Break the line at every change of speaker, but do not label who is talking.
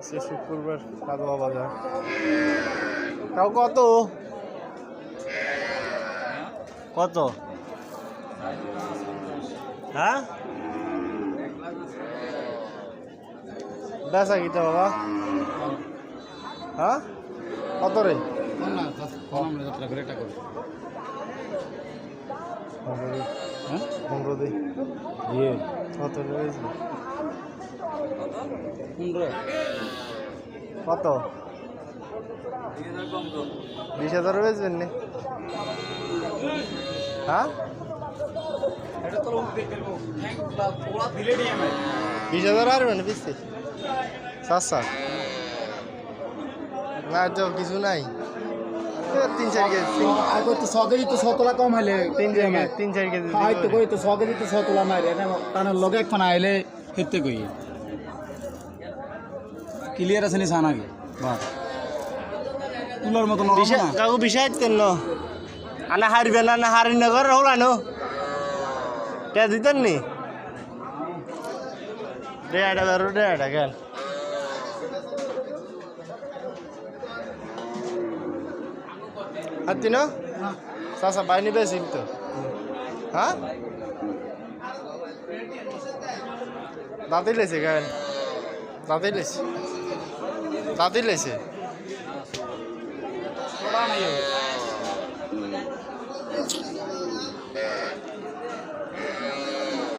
শুক্রবার কাদোয়া বাজার। তাও কত কত? হ্যাঁ বেচা কিটা বাবা? হ্যাঁ কত রে? পনেরো দি কত রয়েছে? কত 20,000 বেচবেন নি? হ্যাঁ 20,000 পারবেন বেচতে? সাতশা না তো কিছু নাই। 3-4 কেজি
তো 100 কেজি তো 100 তোলা কম হলে
3-4 কেজি
হয়তো কই তো 100 কেজি তো 100 তোলা মারে না কারণ লগে এখন আইলে হেতে কই ক্লিয়ার আছে নি সানাকে বাহ তুলার মত নরম না
কাকু বিষয় তেন আনা হারবে না না হারি নগর হলানো কে দিতেন নি ডেড়া বেরো ডেড়া গেল হাতি না সাসা বাইনি বেশি তো হ্যাঁ দাঁতই লেছে গেল দাঁতই লেছে দাঁতই লেছে